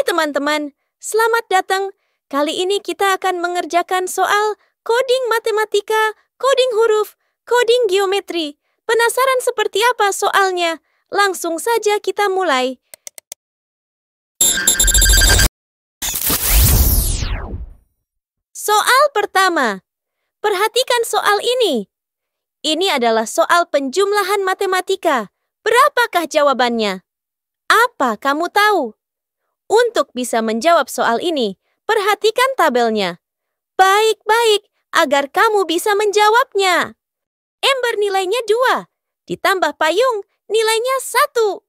teman-teman, selamat datang. Kali ini kita akan mengerjakan soal coding matematika, coding huruf, coding geometri. Penasaran seperti apa soalnya? Langsung saja kita mulai. Soal pertama. Perhatikan soal ini. Ini adalah soal penjumlahan matematika. Berapakah jawabannya? Apa kamu tahu? Untuk bisa menjawab soal ini, perhatikan tabelnya. Baik-baik, agar kamu bisa menjawabnya. Ember nilainya 2, ditambah payung nilainya 1.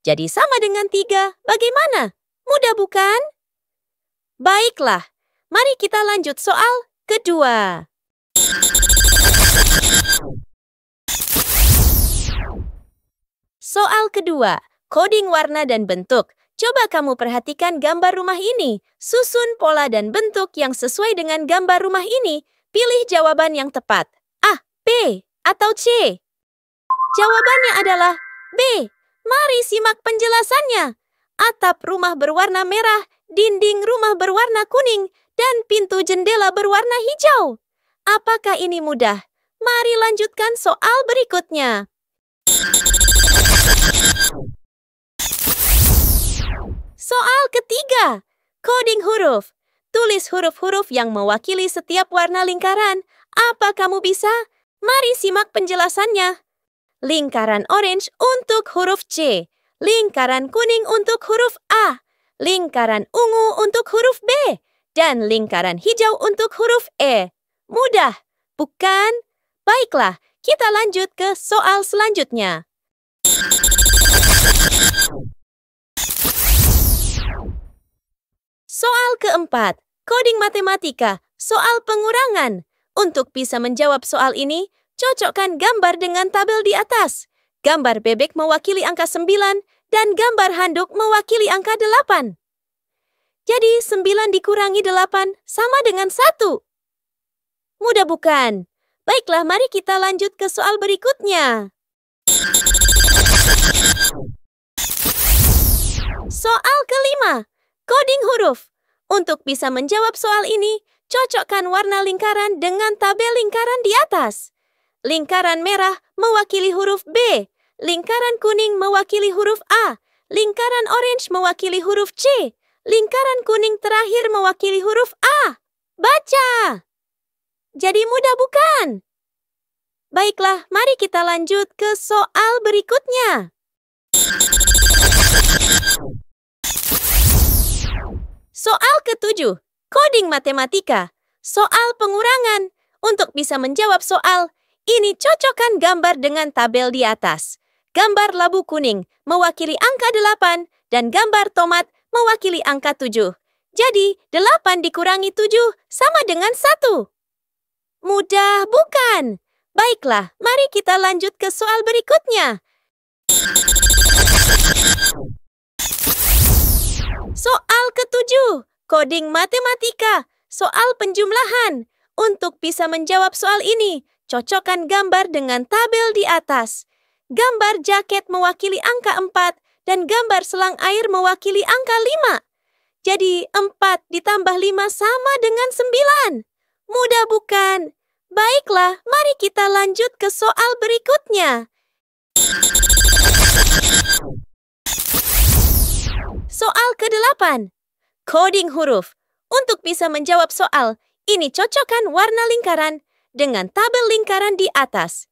Jadi sama dengan 3, bagaimana? Mudah bukan? Baiklah, mari kita lanjut soal kedua. Soal kedua, coding warna dan bentuk. Coba kamu perhatikan gambar rumah ini. Susun pola dan bentuk yang sesuai dengan gambar rumah ini. Pilih jawaban yang tepat. A, B, atau C? Jawabannya adalah B. Mari simak penjelasannya. Atap rumah berwarna merah, dinding rumah berwarna kuning, dan pintu jendela berwarna hijau. Apakah ini mudah? Mari lanjutkan soal berikutnya. Soal ketiga, coding huruf. Tulis huruf-huruf yang mewakili setiap warna lingkaran. Apa kamu bisa? Mari simak penjelasannya. Lingkaran orange untuk huruf C. Lingkaran kuning untuk huruf A. Lingkaran ungu untuk huruf B. Dan lingkaran hijau untuk huruf E. Mudah, bukan? Baiklah, kita lanjut ke soal selanjutnya. Soal keempat, coding matematika, soal pengurangan. Untuk bisa menjawab soal ini, cocokkan gambar dengan tabel di atas. Gambar bebek mewakili angka 9 dan gambar handuk mewakili angka 8. Jadi 9 dikurangi 8 sama dengan 1. Mudah bukan? Baiklah, mari kita lanjut ke soal berikutnya. Soal kelima, coding huruf. Untuk bisa menjawab soal ini, cocokkan warna lingkaran dengan tabel lingkaran di atas. Lingkaran merah mewakili huruf B, lingkaran kuning mewakili huruf A, lingkaran orange mewakili huruf C, lingkaran kuning terakhir mewakili huruf A. Baca! Jadi mudah bukan? Baiklah, mari kita lanjut ke soal berikutnya. Soal ketujuh, coding matematika, soal pengurangan. Untuk bisa menjawab soal, ini cocokkan gambar dengan tabel di atas. Gambar labu kuning mewakili angka 8 dan gambar tomat mewakili angka 7. Jadi, 8 dikurangi 7 sama dengan 1. Mudah bukan? Baiklah, mari kita lanjut ke soal berikutnya. Soal ketujuh, coding matematika, soal penjumlahan. Untuk bisa menjawab soal ini, cocokkan gambar dengan tabel di atas. Gambar jaket mewakili angka 4 dan gambar selang air mewakili angka 5. Jadi 4 ditambah 5 sama dengan 9. Mudah bukan? Baiklah, mari kita lanjut ke soal berikutnya. Soal ke-8, coding huruf. Untuk bisa menjawab soal, ini cocokkan warna lingkaran dengan tabel lingkaran di atas.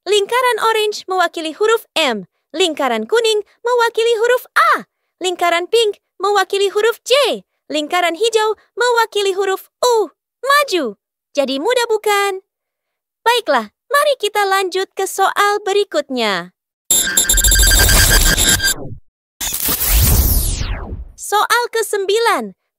Lingkaran orange mewakili huruf M, lingkaran kuning mewakili huruf A, lingkaran pink mewakili huruf J, lingkaran hijau mewakili huruf U. Maju. Jadi mudah bukan? Baiklah, mari kita lanjut ke soal berikutnya. Soal ke-9,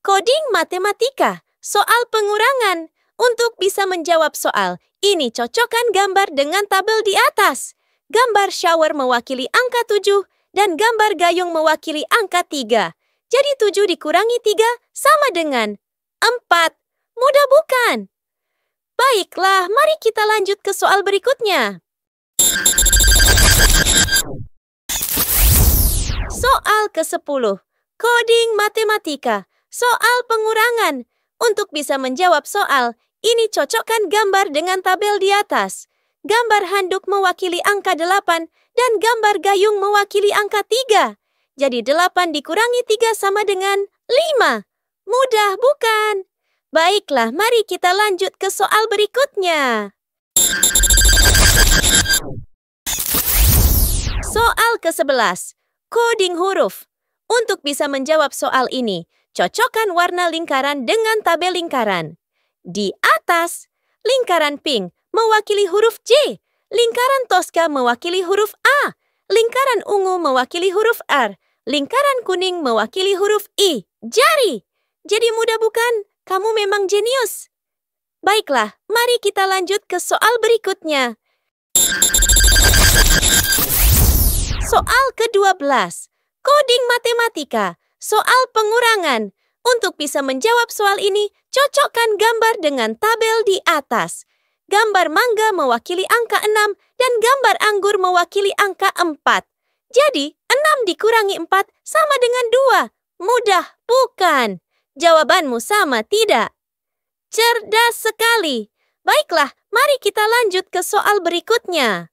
coding matematika, soal pengurangan. Untuk bisa menjawab soal, ini cocokkan gambar dengan tabel di atas. Gambar shower mewakili angka 7 dan gambar gayung mewakili angka 3. Jadi 7 dikurangi 3 sama dengan 4. Mudah bukan? Baiklah, mari kita lanjut ke soal berikutnya. Soal ke-10, Coding matematika, soal pengurangan. Untuk bisa menjawab soal, ini cocokkan gambar dengan tabel di atas. Gambar handuk mewakili angka 8 dan gambar gayung mewakili angka 3. Jadi 8 dikurangi 3 sama dengan 5. Mudah bukan? Baiklah, mari kita lanjut ke soal berikutnya. Soal ke-11. Coding huruf. Untuk bisa menjawab soal ini, cocokkan warna lingkaran dengan tabel lingkaran. Di atas, lingkaran pink mewakili huruf J, lingkaran toska mewakili huruf A, lingkaran ungu mewakili huruf R, lingkaran kuning mewakili huruf I. Jari! Jadi mudah bukan? Kamu memang jenius. Baiklah, mari kita lanjut ke soal berikutnya. Soal ke-12. Coding matematika, soal pengurangan. Untuk bisa menjawab soal ini, cocokkan gambar dengan tabel di atas. Gambar mangga mewakili angka 6 dan gambar anggur mewakili angka 4. Jadi, 6 dikurangi 4 sama dengan 2. Mudah, bukan? Jawabanmu sama, tidak? Cerdas sekali. Baiklah, mari kita lanjut ke soal berikutnya.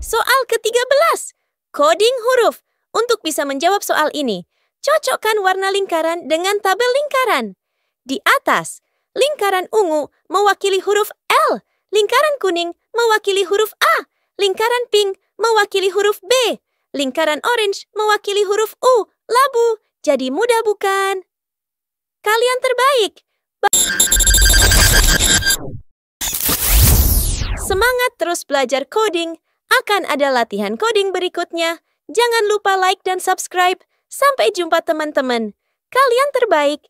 Soal ke-13. Coding huruf. Untuk bisa menjawab soal ini, cocokkan warna lingkaran dengan tabel lingkaran. Di atas, lingkaran ungu mewakili huruf L, lingkaran kuning mewakili huruf A, lingkaran pink mewakili huruf B, lingkaran orange mewakili huruf U. Labu, jadi mudah bukan? Kalian terbaik. Semangat terus belajar coding. Akan ada latihan coding berikutnya. Jangan lupa like dan subscribe. Sampai jumpa teman-teman. Kalian terbaik.